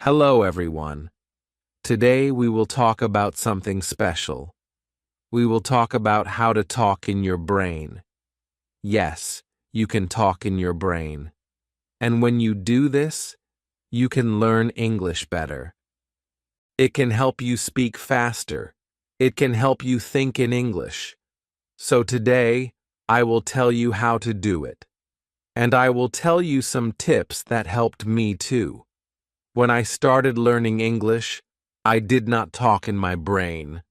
Hello, everyone. Today we will talk about something special. We will talk about how to talk in your brain. Yes, you can talk in your brain. And when you do this, you can learn English better. It can help you speak faster. It can help you think in English. So today, I will tell you how to do it. And I will tell you some tips that helped me too. When I started learning English, I did not talk in my brain.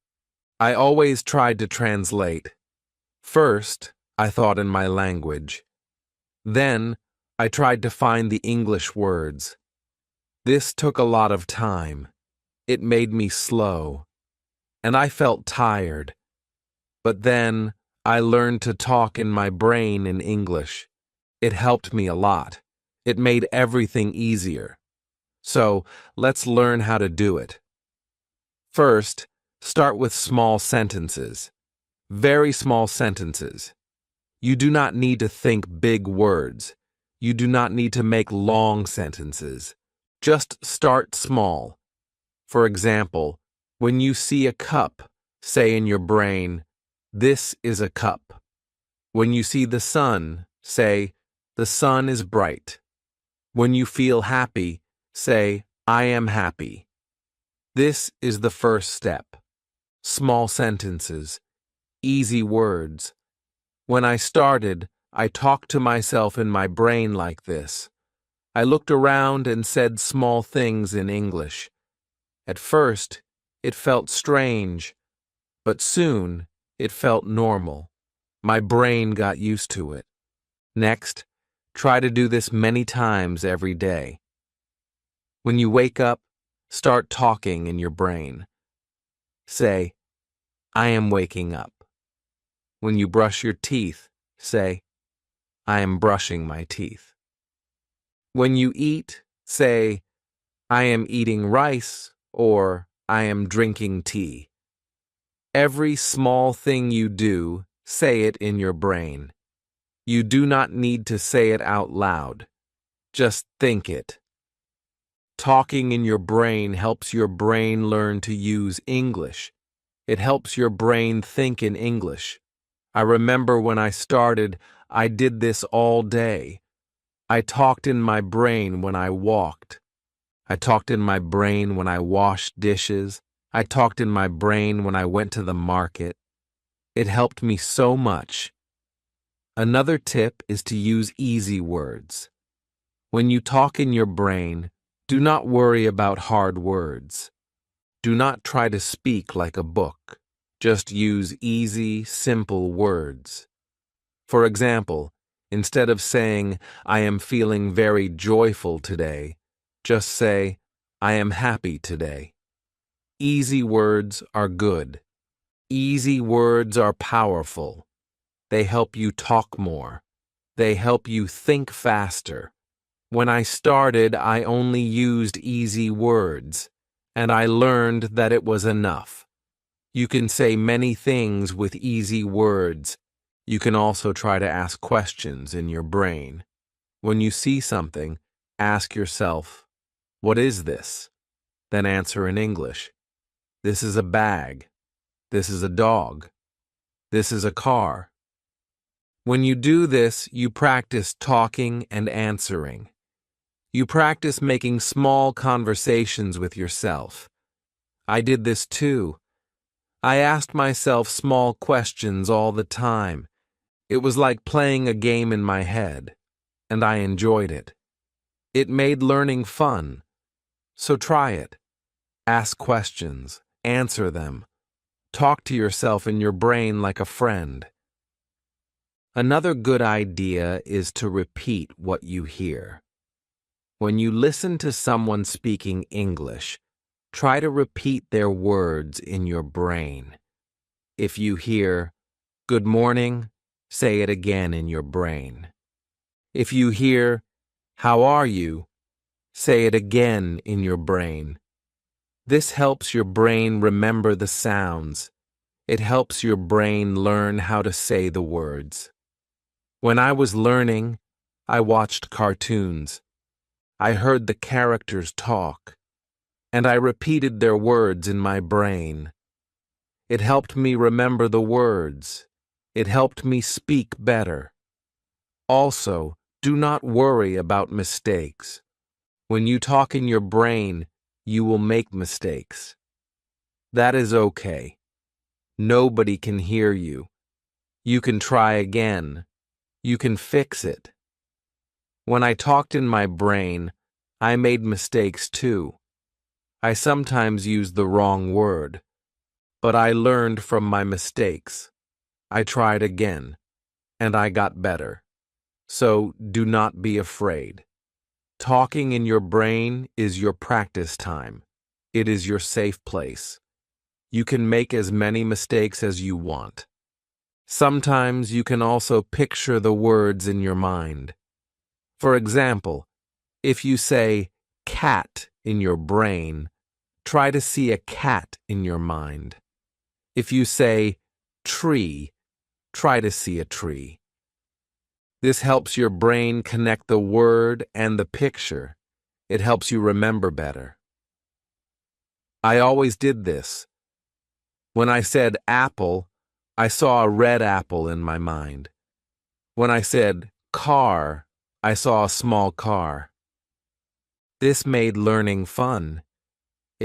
I always tried to translate. First, I thought in my language. Then, I tried to find the English words. This took a lot of time. It made me slow. And I felt tired. But then, I learned to talk in my brain in English. It helped me a lot. It made everything easier. So, let's learn how to do it. First, start with small sentences. Very small sentences. You do not need to think big words. You do not need to make long sentences. Just start small. For example, when you see a cup, say in your brain, "This is a cup." When you see the sun, say, "The sun is bright." When you feel happy, say, "I am happy." This is the first step. Small sentences. Easy words. When I started, I talked to myself in my brain like this. I looked around and said small things in English. At first, it felt strange, but soon it felt normal. My brain got used to it. Next, try to do this many times every day. When you wake up, start talking in your brain. Say, "I am waking up." When you brush your teeth, say, "I am brushing my teeth." When you eat, say, "I am eating rice," or "I am drinking tea." Every small thing you do, say it in your brain. You do not need to say it out loud. Just think it. Talking in your brain helps your brain learn to use English. It helps your brain think in English. I remember when I started, I did this all day. I talked in my brain when I walked. I talked in my brain when I washed dishes. I talked in my brain when I went to the market. It helped me so much. Another tip is to use easy words. When you talk in your brain, do not worry about hard words. Do not try to speak like a book. Just use easy, simple words. For example, instead of saying, "I am feeling very joyful today," just say, "I am happy today." Easy words are good. Easy words are powerful. They help you talk more. They help you think faster. When I started, I only used easy words, and I learned that it was enough. You can say many things with easy words. You can also try to ask questions in your brain. When you see something, ask yourself, "What is this?" Then answer in English. "This is a bag." "This is a dog." "This is a car." When you do this, you practice talking and answering. You practice making small conversations with yourself. I did this too. I asked myself small questions all the time. It was like playing a game in my head, and I enjoyed it. It made learning fun. So try it. Ask questions, answer them. Talk to yourself in your brain like a friend. Another good idea is to repeat what you hear. When you listen to someone speaking English, try to repeat their words in your brain. If you hear, "Good morning," say it again in your brain. If you hear, "How are you?" say it again in your brain. This helps your brain remember the sounds. It helps your brain learn how to say the words. When I was learning, I watched cartoons. I heard the characters talk. and I repeated their words in my brain. It helped me remember the words. It helped me speak better. Also, do not worry about mistakes. When you talk in your brain, you will make mistakes. That is okay. Nobody can hear you. You can try again. You can fix it. When I talked in my brain, I made mistakes too. I sometimes used the wrong word, but I learned from my mistakes. I tried again, and I got better. So do not be afraid. Talking in your brain is your practice time. It is your safe place. You can make as many mistakes as you want. Sometimes you can also picture the words in your mind. For example, if you say cat in your brain, try to see a cat in your mind. If you say tree, try to see a tree. This helps your brain connect the word and the picture. It helps you remember better. I always did this. When I said apple, I saw a red apple in my mind. When I said car, I saw a small car. This made learning fun.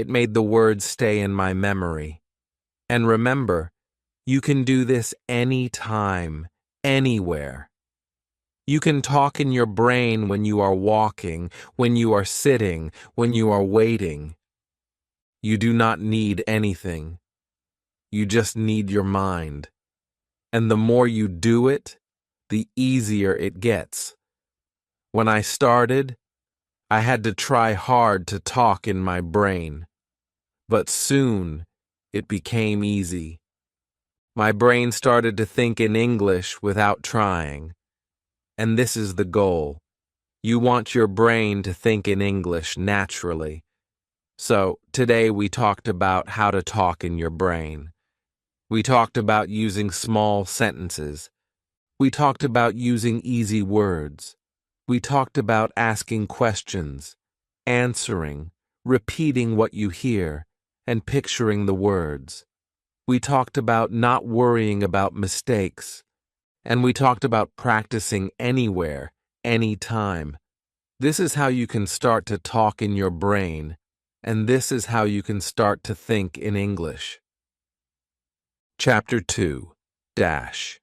It made the words stay in my memory. And remember, you can do this anytime, anywhere. You can talk in your brain when you are walking, when you are sitting, when you are waiting. You do not need anything. You just need your mind. And the more you do it, the easier it gets. When I started, I had to try hard to talk in my brain. But soon, it became easy. My brain started to think in English without trying. And this is the goal. You want your brain to think in English naturally. So, today we talked about how to talk in your brain. We talked about using small sentences. We talked about using easy words. We talked about asking questions, answering, repeating what you hear, and picturing the words. We talked about not worrying about mistakes. And we talked about practicing anywhere, anytime. This is how you can start to talk in your brain, and this is how you can start to think in English. Chapter 2 Dash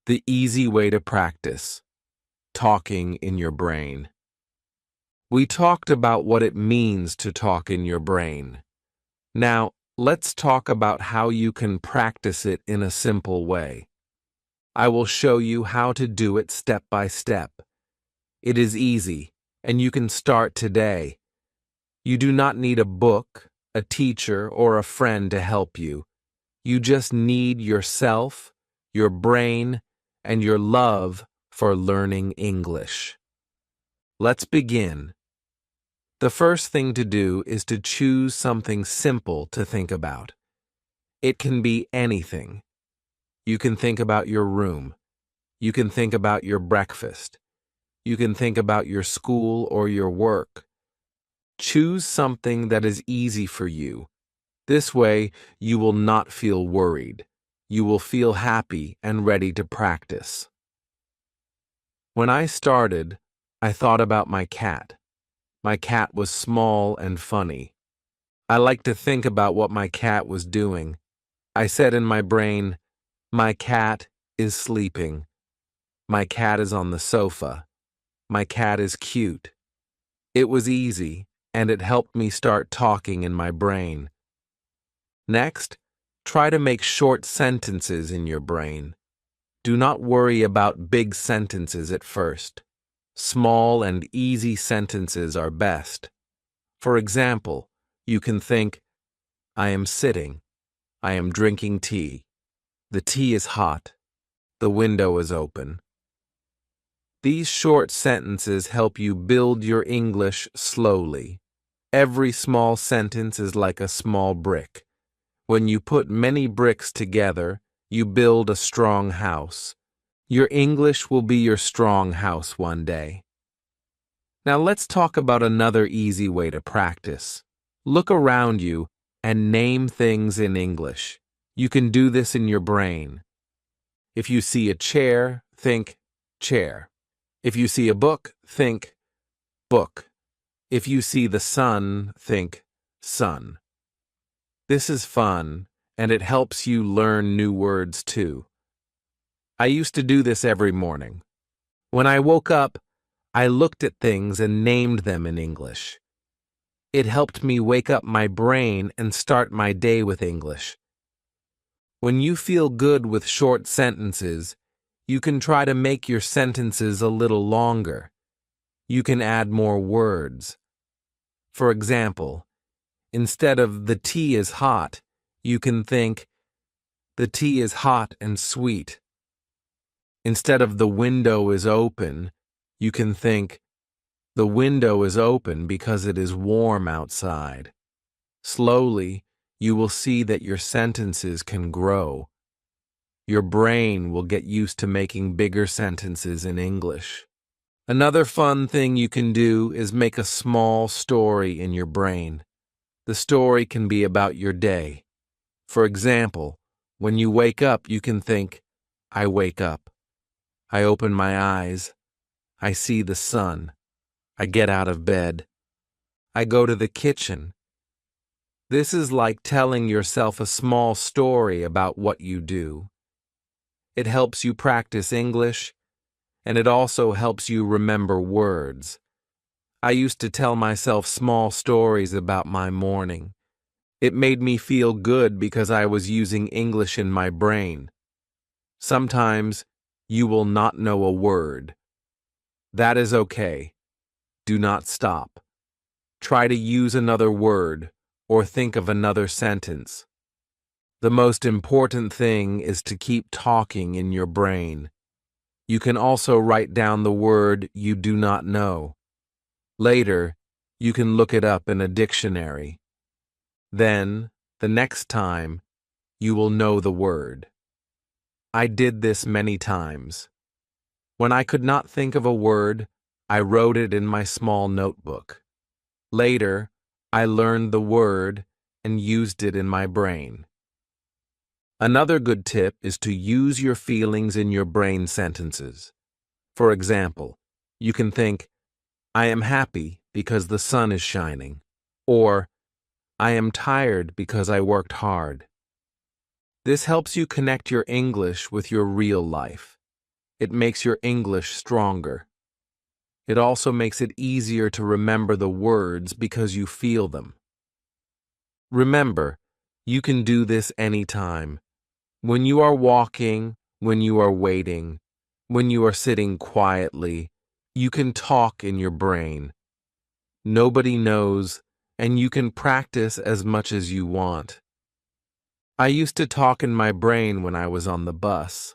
The easy way to practice. Talking in your brain. We talked about what it means to talk in your brain. Now, let's talk about how you can practice it in a simple way. I will show you how to do it step by step. It is easy, and you can start today. You do not need a book, a teacher, or a friend to help you. You just need yourself, your brain, and your love for learning English. Let's begin. The first thing to do is to choose something simple to think about. It can be anything. You can think about your room. You can think about your breakfast. You can think about your school or your work. Choose something that is easy for you. This way, you will not feel worried. You will feel happy and ready to practice. When I started, I thought about my cat. My cat was small and funny. I liked to think about what my cat was doing. I said in my brain, my cat is sleeping. My cat is on the sofa. My cat is cute. It was easy, and it helped me start talking in my brain. Next, try to make short sentences in your brain. Do not worry about big sentences at first. Small and easy sentences are best. For example, you can think, I am sitting. I am drinking tea. The tea is hot. The window is open. These short sentences help you build your English slowly. Every small sentence is like a small brick. When you put many bricks together, you build a strong house. Your English will be your strong house one day. Now let's talk about another easy way to practice. Look around you and name things in English. You can do this in your brain. If you see a chair, think chair. If you see a book, think book. If you see the sun, think sun. This is fun, and it helps you learn new words too. I used to do this every morning. When I woke up, I looked at things and named them in English. It helped me wake up my brain and start my day with English. When you feel good with short sentences, you can try to make your sentences a little longer. You can add more words. For example, instead of the tea is hot, you can think, the tea is hot and sweet. Instead of the window is open, you can think, the window is open because it is warm outside. Slowly, you will see that your sentences can grow. Your brain will get used to making bigger sentences in English. Another fun thing you can do is make a small story in your brain. The story can be about your day. For example, when you wake up, you can think, I wake up. I open my eyes. I see the sun. I get out of bed. I go to the kitchen. This is like telling yourself a small story about what you do. It helps you practice English, and it also helps you remember words. I used to tell myself small stories about my morning. It made me feel good because I was using English in my brain. Sometimes you will not know a word. That is okay. Do not stop. Try to use another word or think of another sentence. The most important thing is to keep talking in your brain. You can also write down the word you do not know. Later, you can look it up in a dictionary. Then, the next time, you will know the word. I did this many times. When I could not think of a word, I wrote it in my small notebook. Later, I learned the word and used it in my brain. Another good tip is to use your feelings in your brain sentences. For example, you can think, I am happy because the sun is shining, or I am tired because I worked hard. This helps you connect your English with your real life. It makes your English stronger. It also makes it easier to remember the words because you feel them. Remember, you can do this anytime. When you are walking, when you are waiting, when you are sitting quietly, you can talk in your brain. Nobody knows, and you can practice as much as you want. I used to talk in my brain when I was on the bus.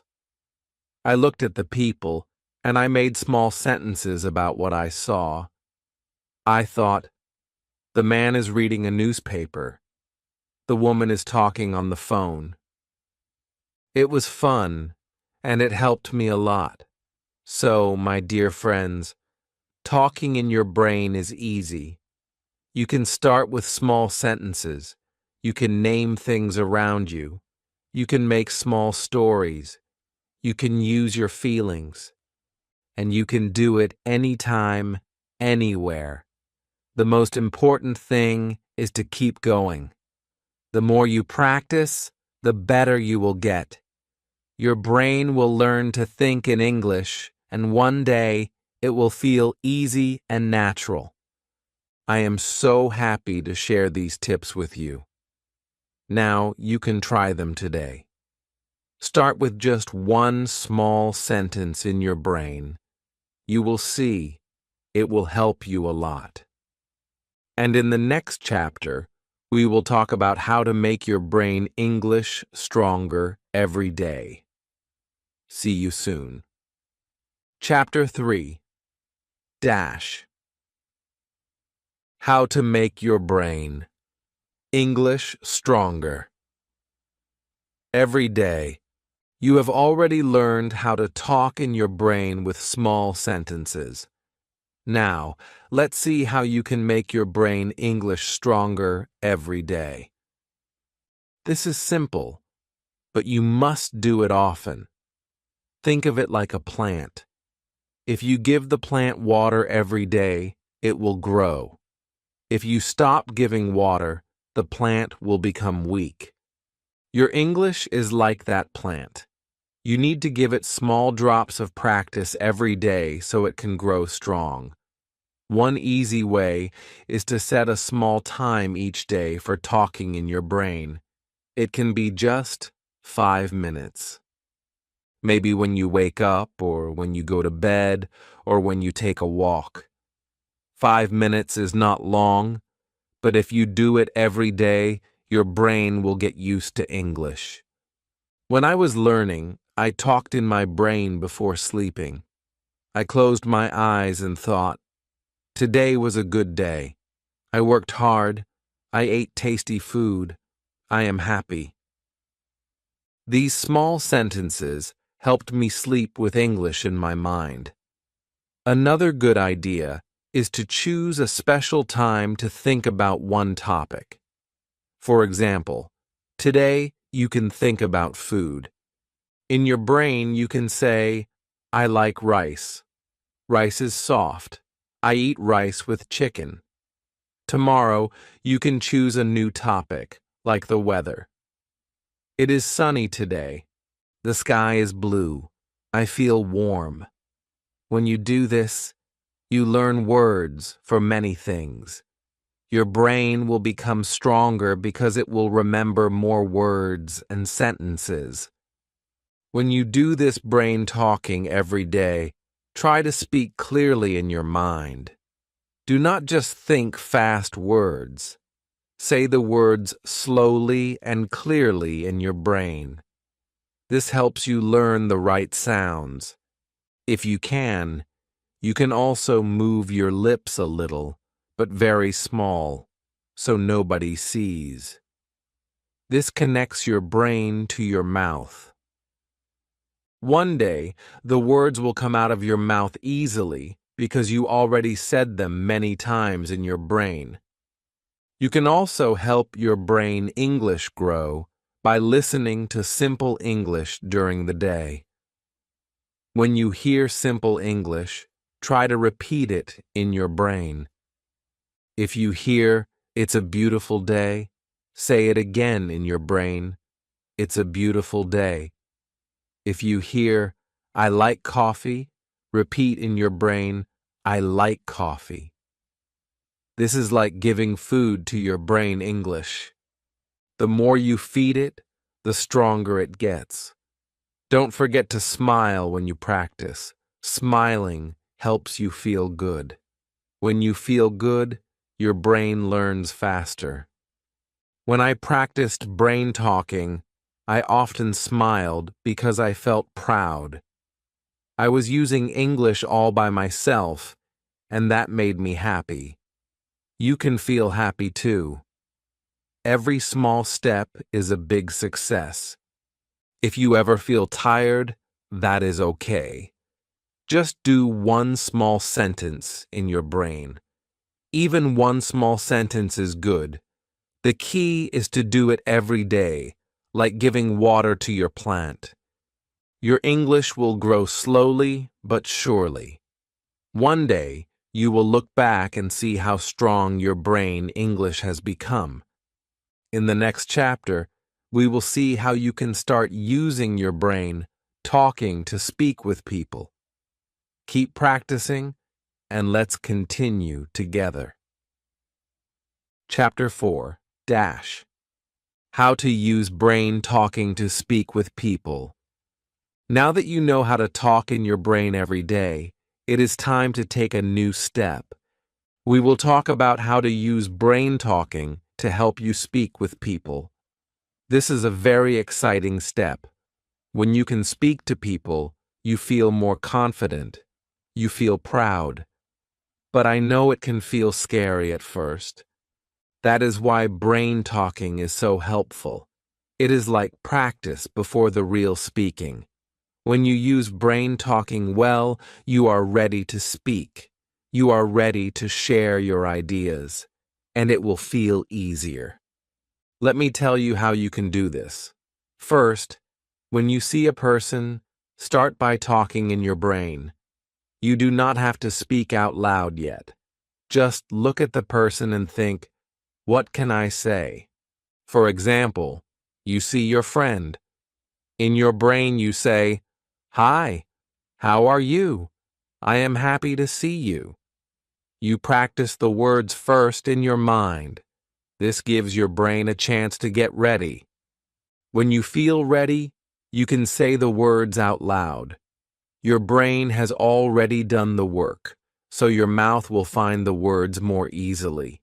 I looked at the people, and I made small sentences about what I saw. I thought, the man is reading a newspaper. The woman is talking on the phone. It was fun, and it helped me a lot. So, my dear friends, talking in your brain is easy. You can start with small sentences. You can name things around you. You can make small stories. You can use your feelings. And you can do it anytime, anywhere. The most important thing is to keep going. The more you practice, the better you will get. Your brain will learn to think in English, and one day it will feel easy and natural. I am so happy to share these tips with you. Now you can try them today. Start with just one small sentence in your brain. You will see it will help you a lot. And in the next chapter, we will talk about how to make your brain English stronger every day. See you soon. Chapter 3. Dash. How to make your brain English stronger. Every day, you have already learned how to talk in your brain with small sentences. Now, let's see how you can make your brain English stronger every day. This is simple, but you must do it often. Think of it like a plant. If you give the plant water every day, it will grow. If you stop giving water, the plant will become weak. Your English is like that plant. You need to give it small drops of practice every day so it can grow strong. One easy way is to set a small time each day for talking in your brain. It can be just 5 minutes. Maybe when you wake up, or when you go to bed, or when you take a walk. 5 minutes is not long, but if you do it every day, your brain will get used to English. When I was learning, I talked in my brain before sleeping. I closed my eyes and thought, "Today was a good day. I worked hard. I ate tasty food. I am happy." These small sentences helped me sleep with English in my mind. Another good idea is to choose a special time to think about one topic. For example, today you can think about food. In your brain you can say, "I like rice. Rice is soft. I eat rice with chicken." Tomorrow you can choose a new topic, like the weather. "It is sunny today. The sky is blue. I feel warm." When you do this, you learn words for many things. Your brain will become stronger because it will remember more words and sentences. When you do this brain talking every day, try to speak clearly in your mind. Do not just think fast words. Say the words slowly and clearly in your brain. This helps you learn the right sounds. If you can also move your lips a little, but very small, so nobody sees. This connects your brain to your mouth. One day, the words will come out of your mouth easily because you already said them many times in your brain. You can also help your brain English grow by listening to simple English during the day. When you hear simple English, try to repeat it in your brain. If you hear, "It's a beautiful day," say it again in your brain, "It's a beautiful day." If you hear, "I like coffee," repeat in your brain, "I like coffee." This is like giving food to your brain English. The more you feed it, the stronger it gets. Don't forget to smile when you practice. Smiling helps you feel good. When you feel good, your brain learns faster. When I practiced brain talking, I often smiled because I felt proud. I was using English all by myself, and that made me happy. You can feel happy too. Every small step is a big success. If you ever feel tired, that is okay. Just do one small sentence in your brain. Even one small sentence is good. The key is to do it every day, like giving water to your plant. Your English will grow slowly but surely. One day, you will look back and see how strong your brain English has become. In the next chapter, we will see how you can start using your brain talking to speak with people. Keep practicing, and let's continue together. Chapter 4. Dash. How to use brain talking to speak with people. Now that you know how to talk in your brain every day, it is time to take a new step. We will talk about how to use brain talking to help you speak with people. This is a very exciting step. When you can speak to people, you feel more confident. You feel proud. But I know it can feel scary at first. That is why brain talking is so helpful. It is like practice before the real speaking. When you use brain talking well, you are ready to speak. You are ready to share your ideas, and it will feel easier. Let me tell you how you can do this. First, when you see a person, start by talking in your brain. You do not have to speak out loud yet. Just look at the person and think, what can I say? For example, you see your friend. In your brain you say, "Hi, how are you? I am happy to see you." You practice the words first in your mind. This gives your brain a chance to get ready. When you feel ready, you can say the words out loud. Your brain has already done the work, so your mouth will find the words more easily.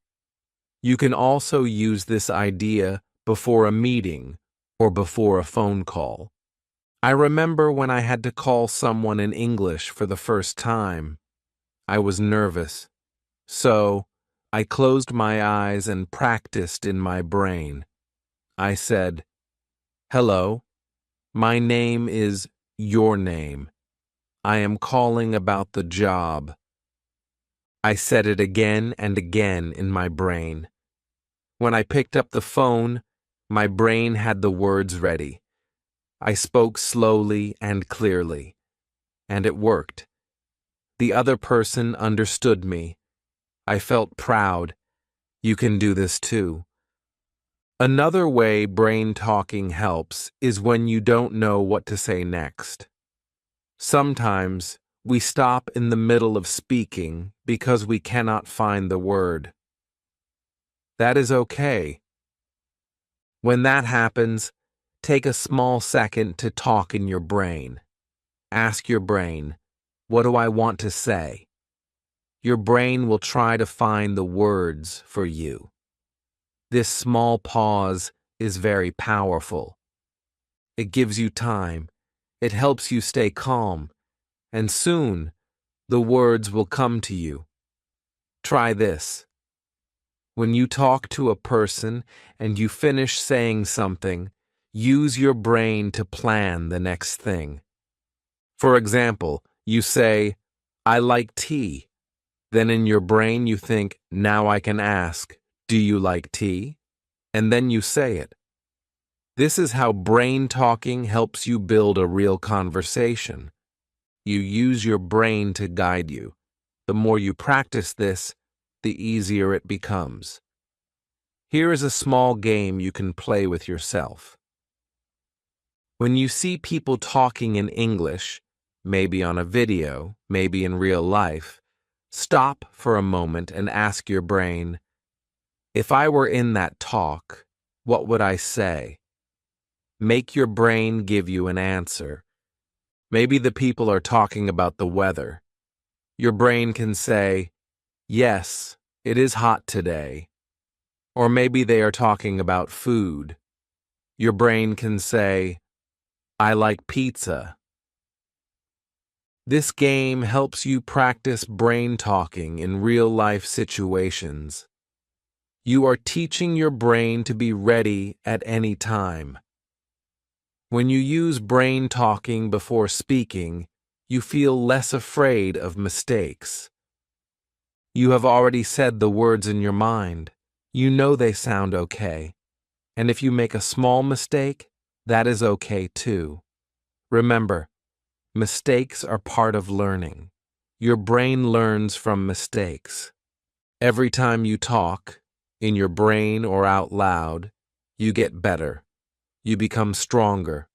You can also use this idea before a meeting or before a phone call. I remember when I had to call someone in English for the first time. I was nervous, so I closed my eyes and practiced in my brain. I said, "Hello, my name is your name. I am calling about the job." I said it again and again in my brain. When I picked up the phone, my brain had the words ready. I spoke slowly and clearly, and it worked. The other person understood me. I felt proud. You can do this too. Another way brain talking helps is when you don't know what to say next. Sometimes we stop in the middle of speaking because we cannot find the word. That is okay. When that happens, take a small second to talk in your brain. Ask your brain, what do I want to say? Your brain will try to find the words for you. This small pause is very powerful. It gives you time. It helps you stay calm. And soon, the words will come to you. Try this. When you talk to a person and you finish saying something, use your brain to plan the next thing. For example, you say, "I like tea." Then in your brain you think, "Now I can ask, do you like tea?" And then you say it. This is how brain talking helps you build a real conversation. You use your brain to guide you. The more you practice this, the easier it becomes. Here is a small game you can play with yourself. When you see people talking in English, maybe on a video, maybe in real life, stop for a moment and ask your brain, if I were in that talk, what would I say? Make your brain give you an answer. Maybe the people are talking about the weather. Your brain can say, "Yes, it is hot today." Or maybe they are talking about food. Your brain can say, "I like pizza." This game helps you practice brain talking in real-life situations. You are teaching your brain to be ready at any time. When you use brain talking before speaking, you feel less afraid of mistakes. You have already said the words in your mind. You know they sound okay. And if you make a small mistake, that is okay too. Remember, mistakes are part of learning. Your brain learns from mistakes. Every time you talk, in your brain or out loud, you get better. You become stronger.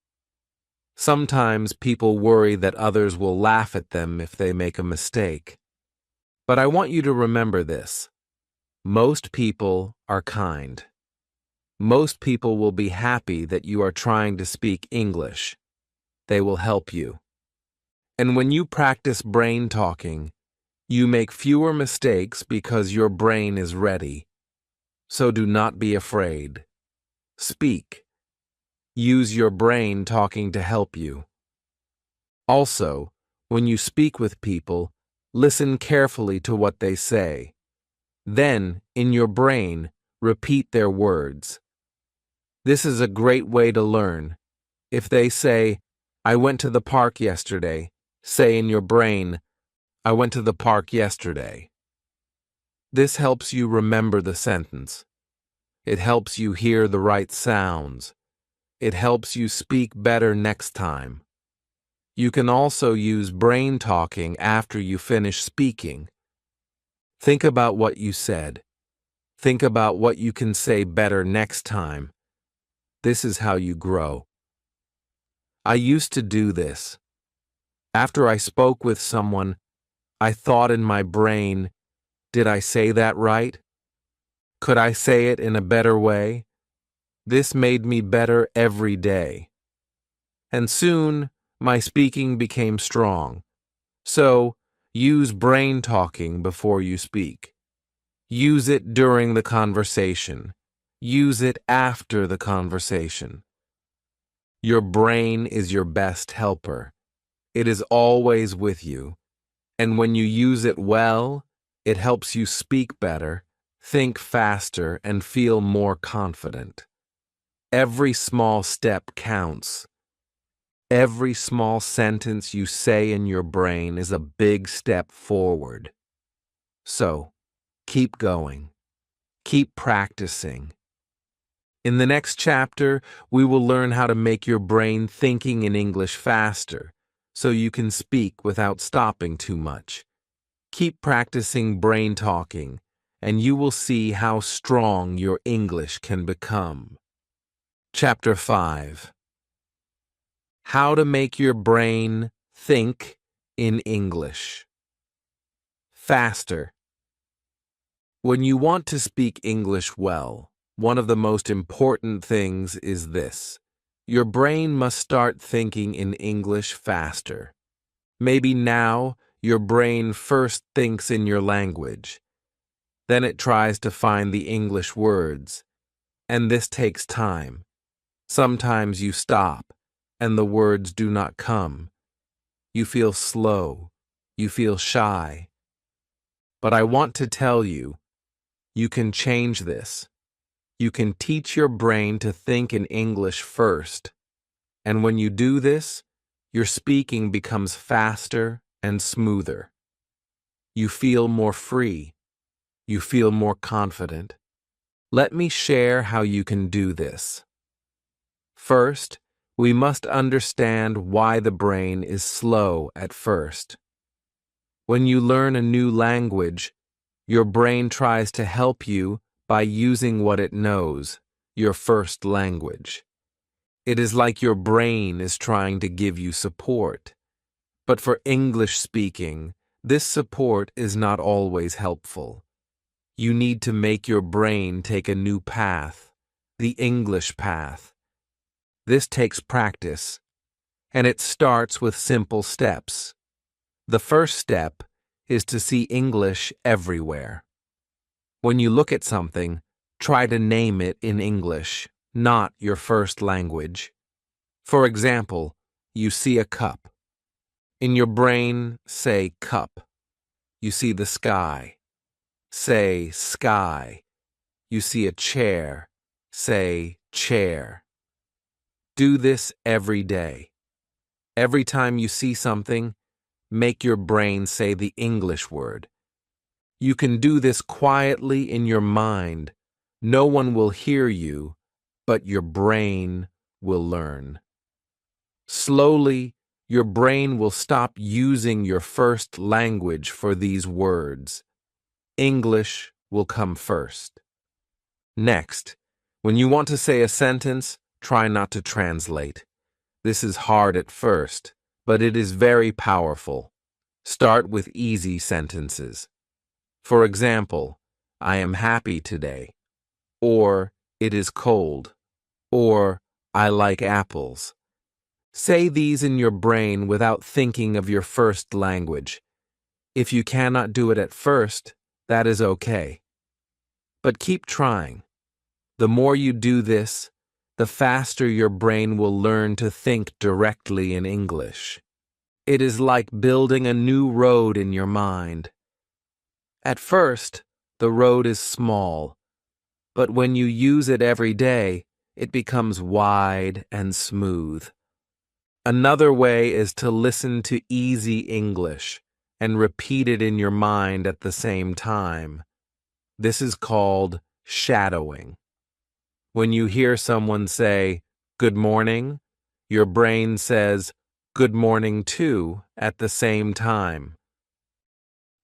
Sometimes people worry that others will laugh at them if they make a mistake. But I want you to remember this. Most people are kind. Most people will be happy that you are trying to speak English. They will help you. And when you practice brain talking, you make fewer mistakes because your brain is ready. So do not be afraid. Speak. Use your brain talking to help you. Also, when you speak with people, listen carefully to what they say. Then, in your brain, repeat their words. This is a great way to learn. If they say, "I went to the park yesterday," say in your brain, I went to the park yesterday. This helps you remember the sentence. It helps you hear the right sounds. It helps you speak better next time. You can also use brain talking after you finish speaking. Think about what you said. Think about what you can say better next time. This is how you grow. I used to do this. After I spoke with someone, I thought in my brain, did I say that right? Could I say it in a better way? This made me better every day. And soon, my speaking became strong. So, use brain talking before you speak. Use it during the conversation. Use it after the conversation. Your brain is your best helper. It is always with you. And when you use it well, it helps you speak better, think faster, and feel more confident. Every small step counts. Every small sentence you say in your brain is a big step forward. So, keep going. Keep practicing. In the next chapter, we will learn how to make your brain thinking in English faster, so you can speak without stopping too much. Keep practicing brain talking, and you will see how strong your English can become. Chapter 5. How to make your brain think in English. Faster. When you want to speak English well, one of the most important things is this. Your brain must start thinking in English faster. Maybe now your brain first thinks in your language. Then it tries to find the English words. And this takes time. Sometimes you stop, and the words do not come. You feel slow. You feel shy. But I want to tell you, you can change this. You can teach your brain to think in English first. And when you do this, your speaking becomes faster and smoother. You feel more free. You feel more confident. Let me share how you can do this. First, we must understand why the brain is slow at first. When you learn a new language, your brain tries to help you by using what it knows, your first language. It is like your brain is trying to give you support. But for English speaking, this support is not always helpful. You need to make your brain take a new path, the English path. This takes practice, and it starts with simple steps. The first step is to see English everywhere. When you look at something, try to name it in English, not your first language. For example, you see a cup. In your brain, say cup. You see the sky. Say sky. You see a chair. Say chair. Do this every day. Every time you see something, make your brain say the English word. You can do this quietly in your mind. No one will hear you, but your brain will learn. Slowly, your brain will stop using your first language for these words. English will come first. Next, when you want to say a sentence, try not to translate. This is hard at first, but it is very powerful. Start with easy sentences. For example, I am happy today, or it is cold, or I like apples. Say these in your brain without thinking of your first language. If you cannot do it at first, that is okay. But keep trying. The more you do this, the faster your brain will learn to think directly in English. It is like building a new road in your mind. At first, the road is small, but when you use it every day, it becomes wide and smooth. Another way is to listen to easy English. and repeat it in your mind at the same time. This is called shadowing. When you hear someone say, "Good morning," your brain says, "Good morning too," at the same time.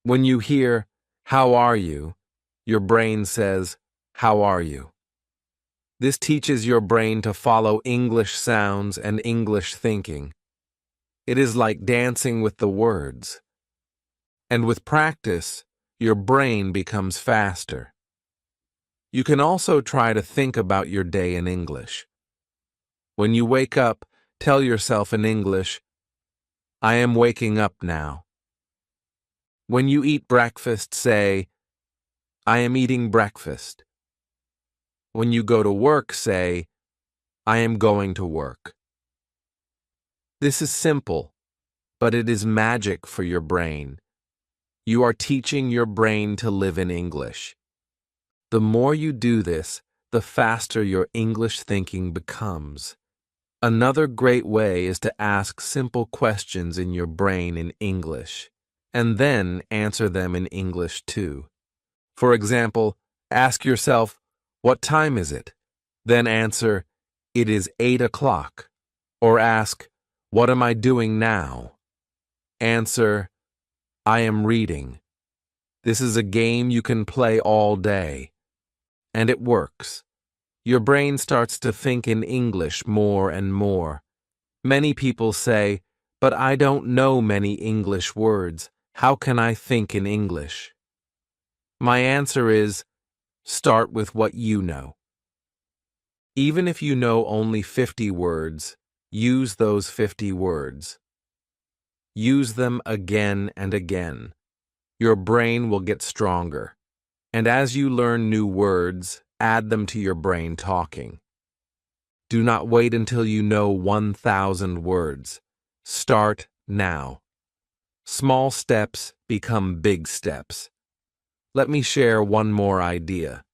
When you hear, "How are you?" your brain says, "How are you?" This teaches your brain to follow English sounds and English thinking. It is like dancing with the words. And with practice, your brain becomes faster. You can also try to think about your day in English. When you wake up, tell yourself in English, "I am waking up now." When you eat breakfast, say, "I am eating breakfast." When you go to work, say, "I am going to work." This is simple, but it is magic for your brain. You are teaching your brain to live in English. The more you do this, the faster your English thinking becomes. Another great way is to ask simple questions in your brain in English, and then answer them in English too. For example, ask yourself, "What time is it?" Then answer, "It is 8 o'clock." Or ask, "What am I doing now?" Answer, "I am reading." This is a game you can play all day. And it works. Your brain starts to think in English more and more. Many people say, "But I don't know many English words. How can I think in English?" My answer is, start with what you know. Even if you know only 50 words, use those 50 words. Use them again and again. Your brain will get stronger. And as you learn new words, add them to your brain talking. Do not wait until you know 1,000 words. Start now. Small steps become big steps. Let me share one more idea.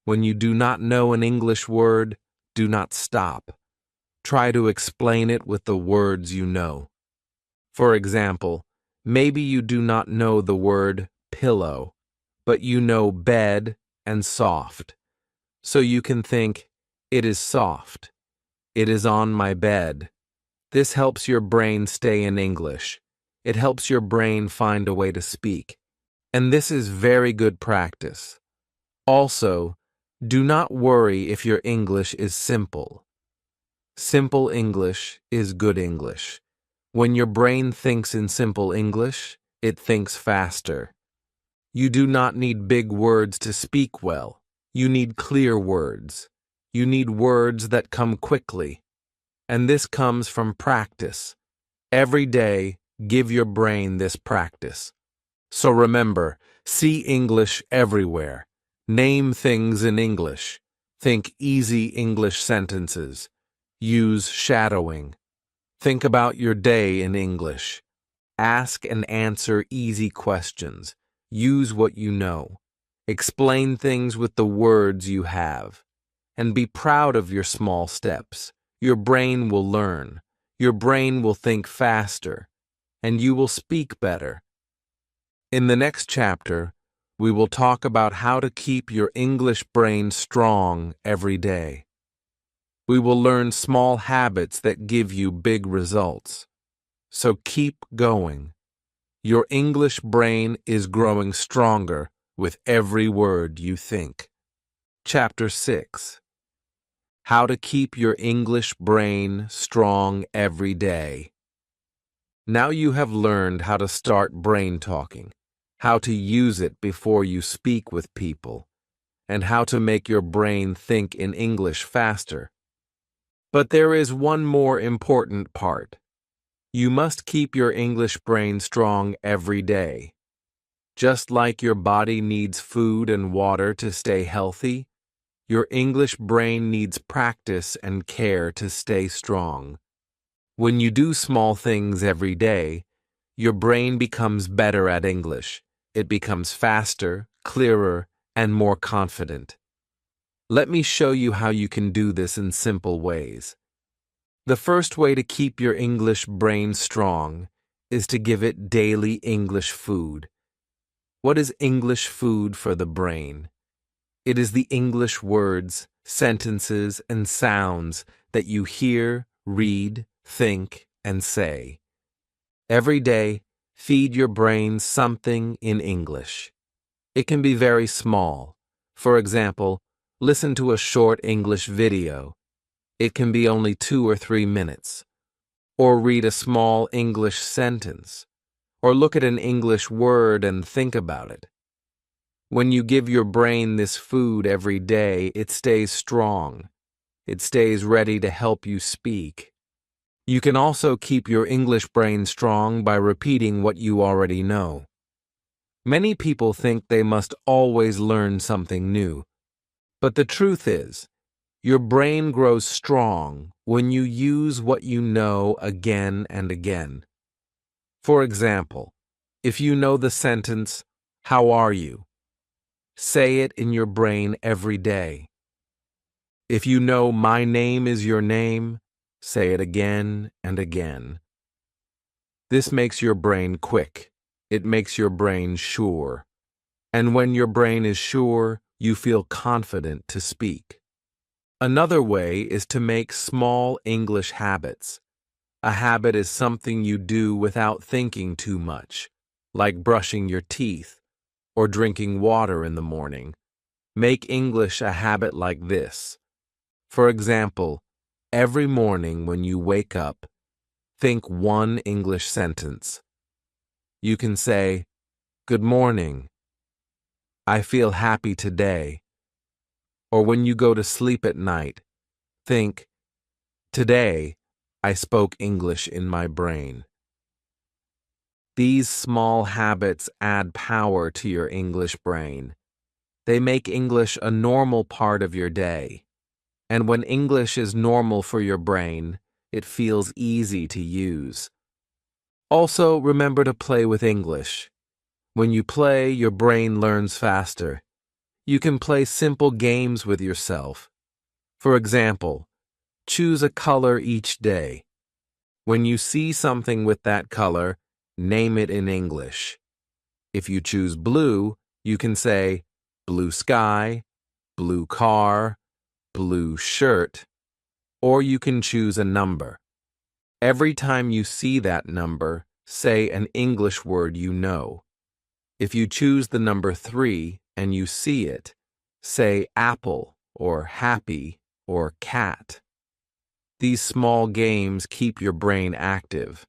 When you do not know an English word, do not stop. Try to explain it with the words you know. For example, maybe you do not know the word pillow, but you know bed and soft. So you can think, "It is soft. It is on my bed." This helps your brain stay in English. It helps your brain find a way to speak. And this is very good practice. Also, do not worry if your English is simple. Simple English is good English. When your brain thinks in simple English, it thinks faster. You do not need big words to speak well. You need clear words. You need words that come quickly. And this comes from practice. Every day, give your brain this practice. So remember, see English everywhere. Name things in English. Think easy English sentences. Use shadowing. Think about your day in English. Ask and answer easy questions. Use what you know. Explain things with the words you have. And be proud of your small steps. Your brain will learn. Your brain will think faster. And you will speak better. In the next chapter, we will talk about how to keep your English brain strong every day. We will learn small habits that give you big results. So keep going. Your English brain is growing stronger with every word you think. Chapter 6. How to keep your English brain strong every day. Now you have learned how to start brain talking, how to use it before you speak with people, and how to make your brain think in English faster. But there is one more important part. You must keep your English brain strong every day. Just like your body needs food and water to stay healthy, your English brain needs practice and care to stay strong. When you do small things every day, your brain becomes better at English. It becomes faster, clearer, and more confident. Let me show you how you can do this in simple ways. The first way to keep your English brain strong is to give it daily English food. What is English food for the brain? It is the English words, sentences, and sounds that you hear, read, think, and say. Every day, feed your brain something in English. It can be very small. For example, listen to a short English video. It can be only 2 or 3 minutes. Or read a small English sentence. Or look at an English word and think about it. When you give your brain this food every day, it stays strong. It stays ready to help you speak. You can also keep your English brain strong by repeating what you already know. Many people think they must always learn something new. But the truth is, your brain grows strong when you use what you know again and again. For example, if you know the sentence, "How are you?" say it in your brain every day. If you know "My name is your name," say it again and again. This makes your brain quick. It makes your brain sure. And when your brain is sure, you feel confident to speak. Another way is to make small English habits. A habit is something you do without thinking too much, like brushing your teeth or drinking water in the morning. Make English a habit like this. For example, every morning when you wake up, think one English sentence. You can say, "Good morning," "I feel happy today," or when you go to sleep at night, think, "Today, I spoke English in my brain." These small habits add power to your English brain. They make English a normal part of your day. And when English is normal for your brain, it feels easy to use. Also, remember to play with English. When you play, your brain learns faster. You can play simple games with yourself. For example, choose a color each day. When you see something with that color, name it in English. If you choose blue, you can say blue sky, blue car, blue shirt, or you can choose a number. Every time you see that number, say an English word you know. If you choose the number 3 and you see it, say apple or happy or cat. These small games keep your brain active.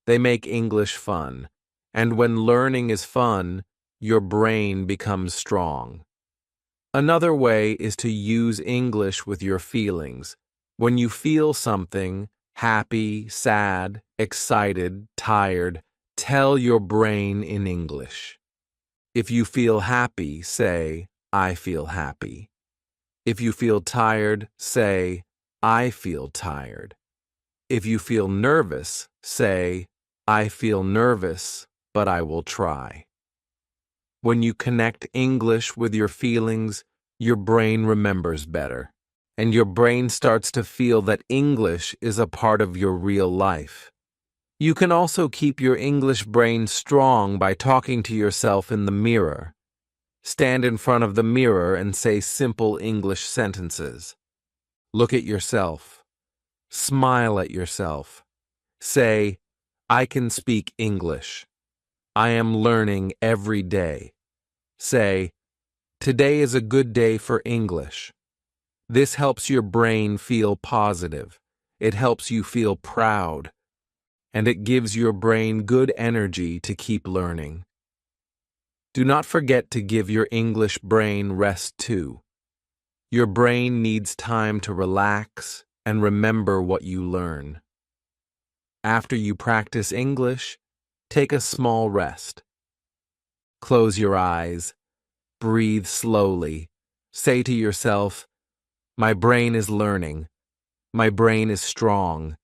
They make English fun, and when learning is fun, your brain becomes strong. Another way is to use English with your feelings. When you feel something, happy, sad, excited, tired, tell your brain in English. If you feel happy, say, "I feel happy." If you feel tired, say, "I feel tired." If you feel nervous, say, "I feel nervous, but I will try." When you connect English with your feelings, your brain remembers better, and your brain starts to feel that English is a part of your real life. You can also keep your English brain strong by talking to yourself in the mirror. Stand in front of the mirror and say simple English sentences. Look at yourself. Smile at yourself. Say, "I can speak English. I am learning every day." Say, "Today is a good day for English." This helps your brain feel positive. It helps you feel proud. And it gives your brain good energy to keep learning. Do not forget to give your English brain rest too. Your brain needs time to relax and remember what you learn. After you practice English, take a small rest. Close your eyes. Breathe slowly. Say to yourself, "My brain is learning. My brain is strong."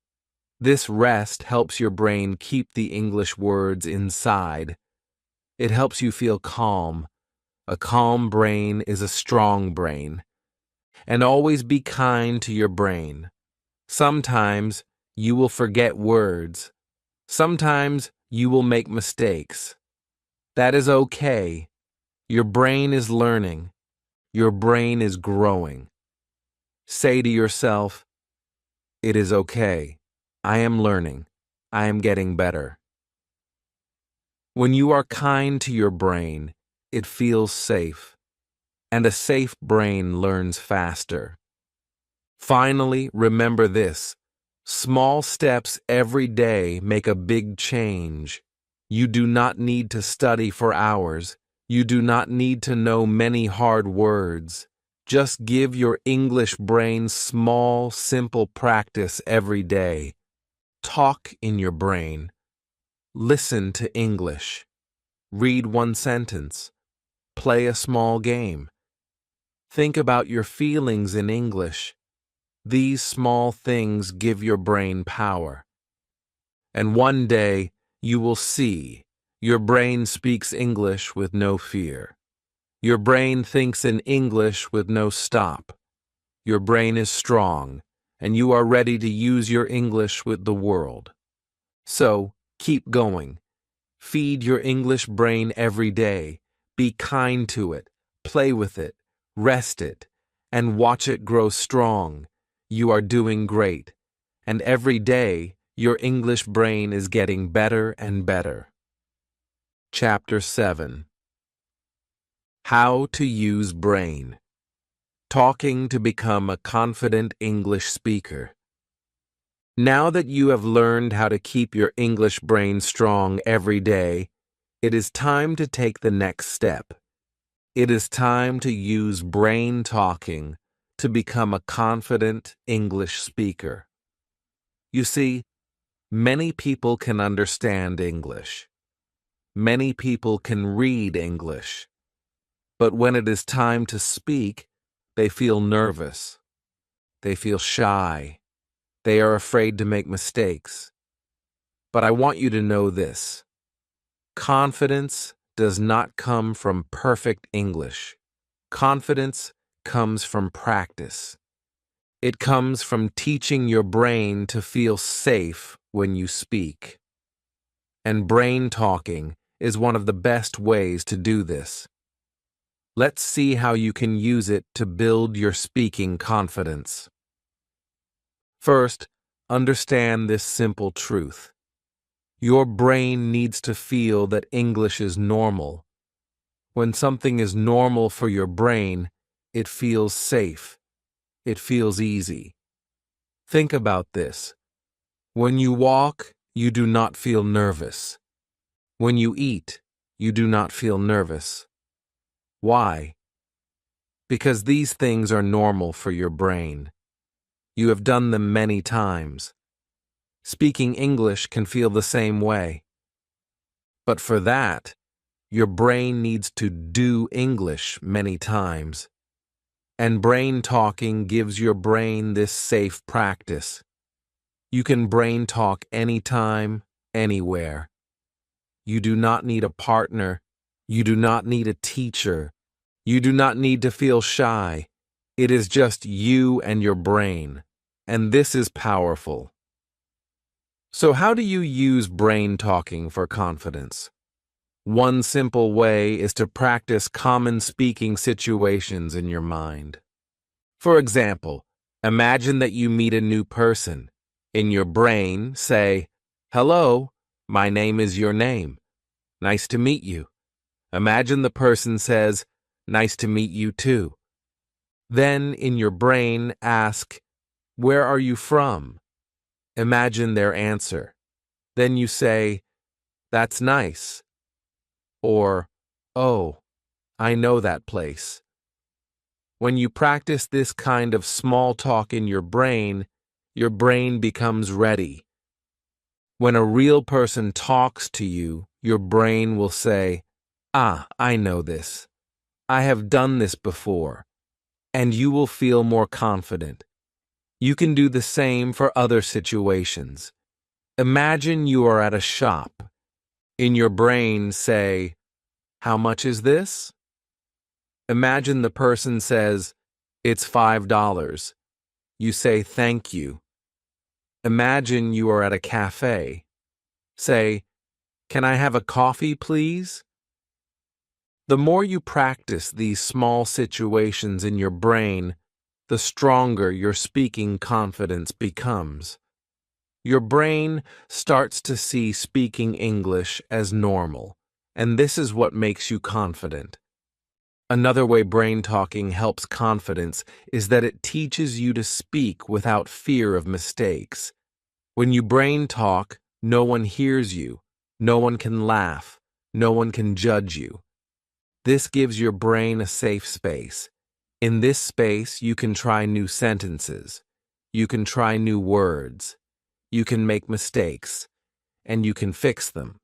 This rest helps your brain keep the English words inside. It helps you feel calm. A calm brain is a strong brain. And always be kind to your brain. Sometimes you will forget words. Sometimes You will make mistakes. That is okay. Your brain is learning. Your brain is growing. Say to yourself, it is okay. I am learning. I am getting better. When you are kind to your brain, it feels safe, and a safe brain learns faster. Finally, remember this. Small steps every day make a big change. You do not need to study for hours. You do not need to know many hard words. Just give your English brain small, simple practice every day. Talk in your brain. Listen to English. Read one sentence. Play a small game. Think about your feelings in English. These small things give your brain power. And one day, you will see your brain speaks English with no fear. Your brain thinks in English with no stop. Your brain is strong, and you are ready to use your English with the world. So, keep going. Feed your English brain every day. Be kind to it. Play with it. Rest it. And watch it grow strong. You are doing great. And every day, your English brain is getting better and better. Chapter 7. How to use brain. Talking to become a confident English speaker. Now that you have learned how to keep your English brain strong every day, it is time to take the next step. It is time to use brain talking to become a confident English speaker. You see, many people can understand English. Many people can read English. But when it is time to speak, they feel nervous. They feel shy. They are afraid to make mistakes. But I want you to know this. Confidence does not come from perfect English. Confidence comes from practice. It comes from teaching your brain to feel safe when you speak. And brain talking is one of the best ways to do this. Let's see how you can use it to build your speaking confidence. First, understand this simple truth. Your brain needs to feel that English is normal. When something is normal for your brain, it feels safe. It feels easy. Think about this. When you walk, you do not feel nervous. When you eat, you do not feel nervous. Why? Because these things are normal for your brain. You have done them many times. Speaking English can feel the same way. But for that, your brain needs to do English many times. And brain talking gives your brain this safe practice. You can brain talk anytime, anywhere. You do not need a partner. You do not need a teacher. You do not need to feel shy. It is just you and your brain. And this is powerful. So how do you use brain talking for confidence? One simple way is to practice common speaking situations in your mind. For example, imagine that you meet a new person. In your brain, say, "Hello, my name is your name. Nice to meet you." Imagine the person says, "Nice to meet you too." Then, in your brain, ask, "Where are you from?" Imagine their answer. Then you say, "That's nice." Or, "Oh, I know that place." When you practice this kind of small talk in your brain becomes ready. When a real person talks to you, your brain will say, "Ah, I know this. I have done this before." And you will feel more confident. You can do the same for other situations. Imagine you are at a shop. In your brain, say, "How much is this?" Imagine the person says, "It's $5. You say, "Thank you." Imagine you are at a cafe. Say, Can I have a coffee, please? The more you practice these small situations in your brain, the stronger your speaking confidence becomes. Your brain starts to see speaking English as normal, and this is what makes you confident. Another way brain talking helps confidence is that it teaches you to speak without fear of mistakes. When you brain talk, no one hears you, no one can laugh, no one can judge you. This gives your brain a safe space. In this space, you can try new sentences, you can try new words, you can make mistakes, and you can fix them.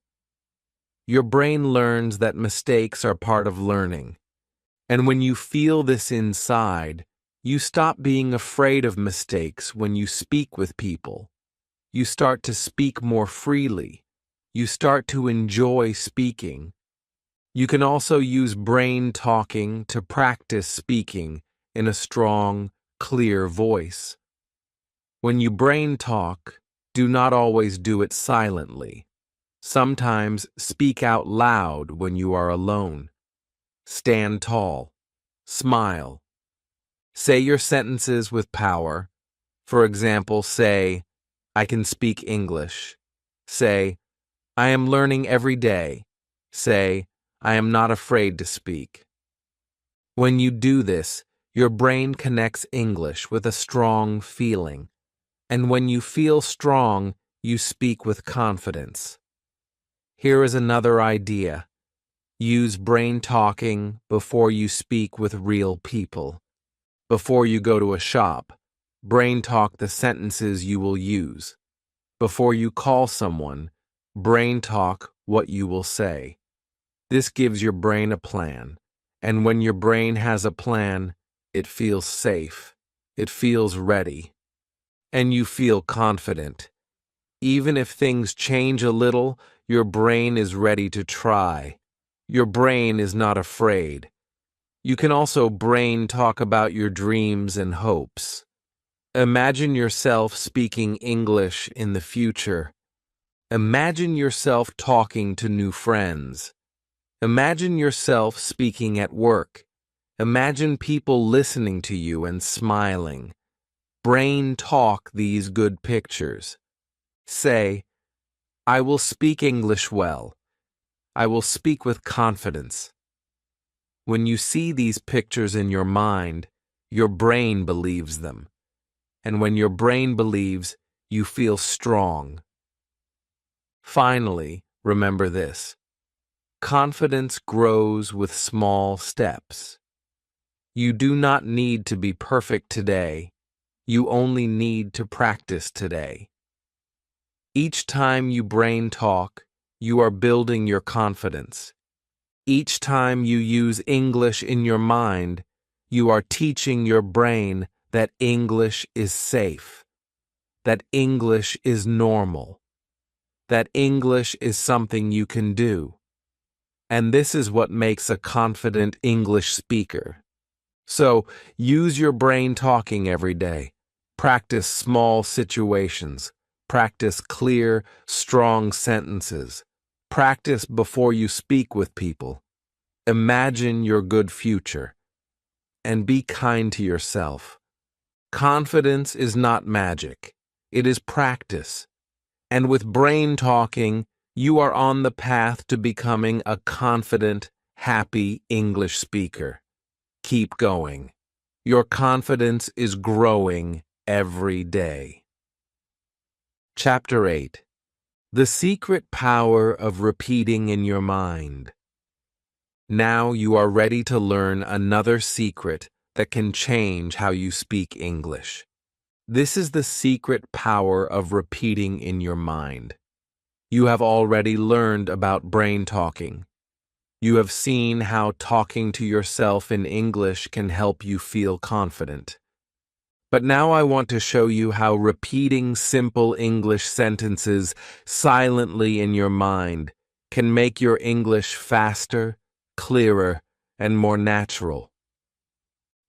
Your brain learns that mistakes are part of learning. And when you feel this inside, you stop being afraid of mistakes when you speak with people. You start to speak more freely. You start to enjoy speaking. You can also use brain talking to practice speaking in a strong, clear voice. When you brain talk, do not always do it silently. Sometimes speak out loud when you are alone. Stand tall. Smile. Say your sentences with power. For example, say, I can speak English. Say, I am learning every day. Say, I am not afraid to speak. When you do this, your brain connects English with a strong feeling. And when you feel strong, you speak with confidence. Here is another idea. Use brain talking before you speak with real people. Before you go to a shop, brain talk the sentences you will use. Before you call someone, brain talk what you will say. This gives your brain a plan, and when your brain has a plan, it feels safe, it feels ready, and you feel confident. Even if things change a little, your brain is ready to try. Your brain is not afraid. You can also brain talk about your dreams and hopes. Imagine yourself speaking English in the future. Imagine yourself talking to new friends. Imagine yourself speaking at work. Imagine people listening to you and smiling. Brain talk these good pictures. Say, I will speak English well. I will speak with confidence. When you see these pictures in your mind, your brain believes them. And when your brain believes, you feel strong. Finally, remember this. Confidence grows with small steps. You do not need to be perfect today. You only need to practice today. Each time you brain talk, you are building your confidence. Each time you use English in your mind, you are teaching your brain that English is safe, that English is normal, that English is something you can do. And this is what makes a confident English speaker. So, use your brain talking every day. Practice small situations. Practice clear, strong sentences. Practice before you speak with people. Imagine your good future. And be kind to yourself. Confidence is not magic. It is practice. And with brain talking, you are on the path to becoming a confident, happy English speaker. Keep going. Your confidence is growing every day. Chapter 8. The Secret Power of Repeating in Your Mind. Now you are ready to learn another secret that can change how you speak English. This is the secret power of repeating in your mind. You have already learned about brain talking. You have seen how talking to yourself in English can help you feel confident. But now I want to show you how repeating simple English sentences silently in your mind can make your English faster, clearer, and more natural.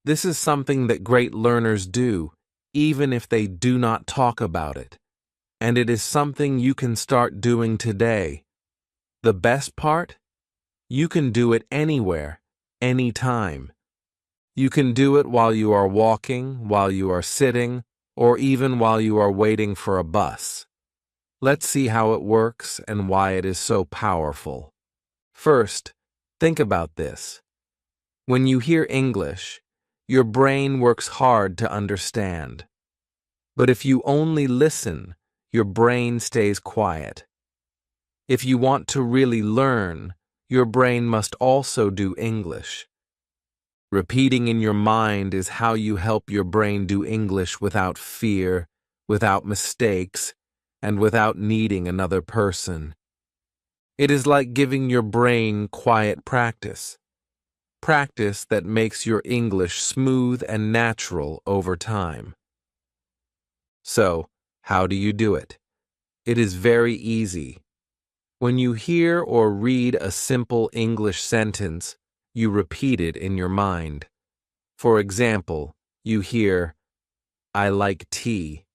This is something that great learners do, even if they do not talk about it. And it is something you can start doing today. The best part? You can do it anywhere, anytime. You can do it while you are walking, while you are sitting, or even while you are waiting for a bus. Let's see how it works and why it is so powerful. First, think about this. When you hear English, your brain works hard to understand. But if you only listen, your brain stays quiet. If you want to really learn, your brain must also do English. Repeating in your mind is how you help your brain do English without fear, without mistakes, and without needing another person. It is like giving your brain quiet practice. Practice that makes your English smooth and natural over time. So, how do you do it? It is very easy. When you hear or read a simple English sentence, you repeat it in your mind. For example, you hear, "I like tea."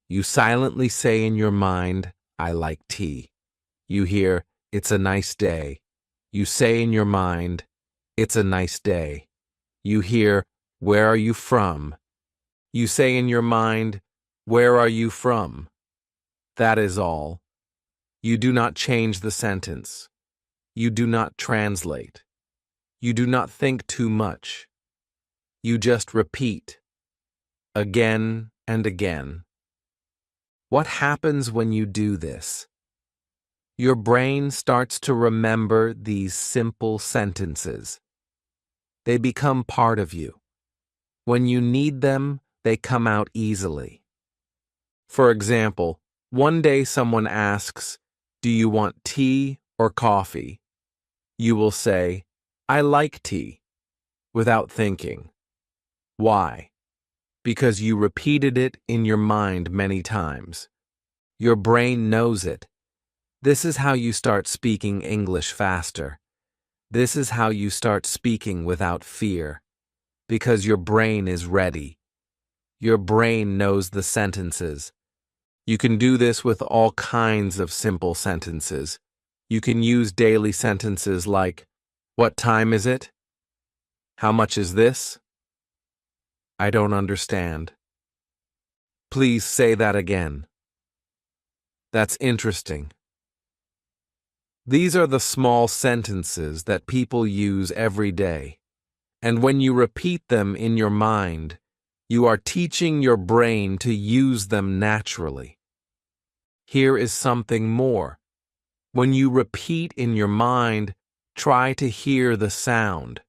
You silently say in your mind, "I like tea." You hear, "It's a nice day." You say in your mind, "It's a nice day." You hear, "Where are you from?" You say in your mind, "Where are you from?" That is all. You do not change the sentence. You do not translate. You do not think too much. You just repeat, again and again. What happens when you do this? Your brain starts to remember these simple sentences. They become part of you. When you need them, they come out easily. For example, one day someone asks, "Do you want tea or coffee?" You will say, "I like tea," without thinking. Why? Because you repeated it in your mind many times. Your brain knows it. This is how you start speaking English faster. This is how you start speaking without fear. Because your brain is ready. Your brain knows the sentences. You can do this with all kinds of simple sentences. You can use daily sentences like, "What time is it? How much is this? I don't understand. Please say that again. That's interesting." These are the small sentences that people use every day. And when you repeat them in your mind, you are teaching your brain to use them naturally. Here is something more. When you repeat in your mind, try to hear the sound.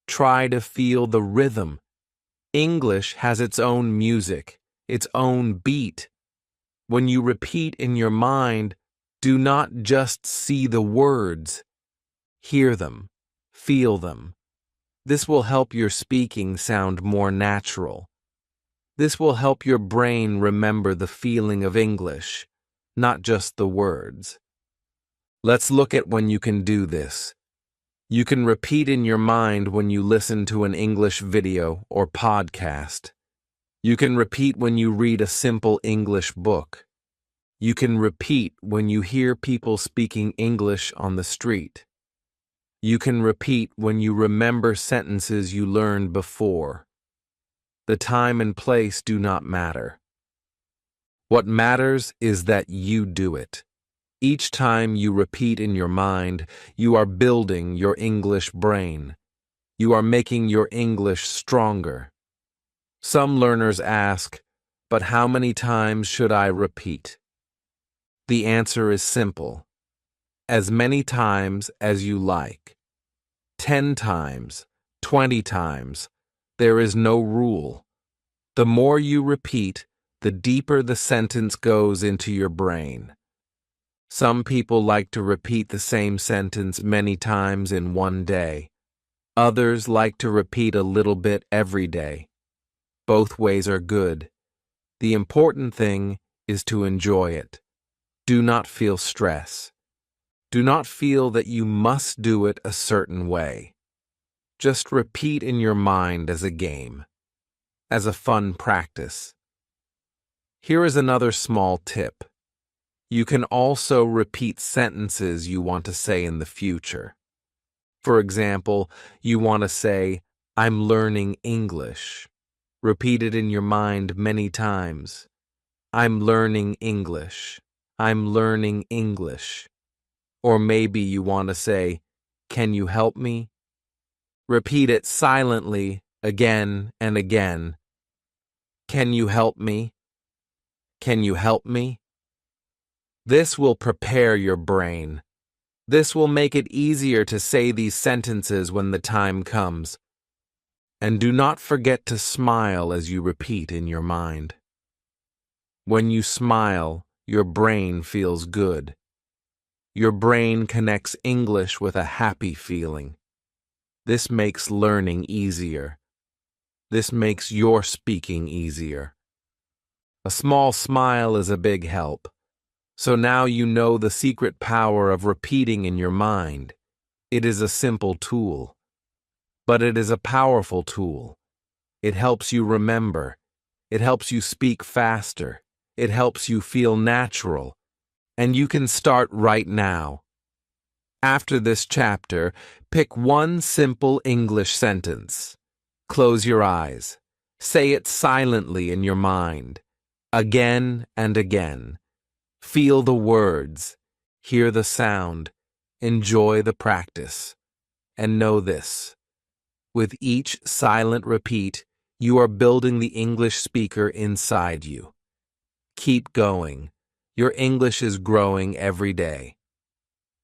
Try to feel the rhythm. English has its own music, its own beat. When you repeat in your mind, do not just see the words. Hear them, feel them. This will help your speaking sound more natural. This will help your brain remember the feeling of English, not just the words. Let's look at when you can do this. You can repeat in your mind when you listen to an English video or podcast. You can repeat when you read a simple English book. You can repeat when you hear people speaking English on the street. You can repeat when you remember sentences you learned before. The time and place do not matter. What matters is that you do it. Each time you repeat in your mind, you are building your English brain. You are making your English stronger. Some learners ask, "But how many times should I repeat?" The answer is simple. As many times as you like. 10 times, 20 times. There is no rule. The more you repeat, the deeper the sentence goes into your brain. Some people like to repeat the same sentence many times in one day. Others like to repeat a little bit every day. Both ways are good. The important thing is to enjoy it. Do not feel stress. Do not feel that you must do it a certain way. Just repeat in your mind as a game, as a fun practice. Here is another small tip. You can also repeat sentences you want to say in the future. For example, you want to say, I'm learning English. Repeat it in your mind many times. I'm learning English. I'm learning English. Or maybe you want to say, can you help me? Repeat it silently again and again. Can you help me? Can you help me? This will prepare your brain. This will make it easier to say these sentences when the time comes. And do not forget to smile as you repeat in your mind. When you smile, your brain feels good. Your brain connects English with a happy feeling. This makes learning easier. This makes your speaking easier. A small smile is a big help. So now you know the secret power of repeating in your mind. It is a simple tool, but it is a powerful tool. It helps you remember. It helps you speak faster. It helps you feel natural. And you can start right now. After this chapter, pick one simple English sentence. Close your eyes. Say it silently in your mind, again and again. Feel the words, hear the sound, enjoy the practice. And know this: with each silent repeat, you are building the English speaker inside you. Keep going. Your English is growing every day.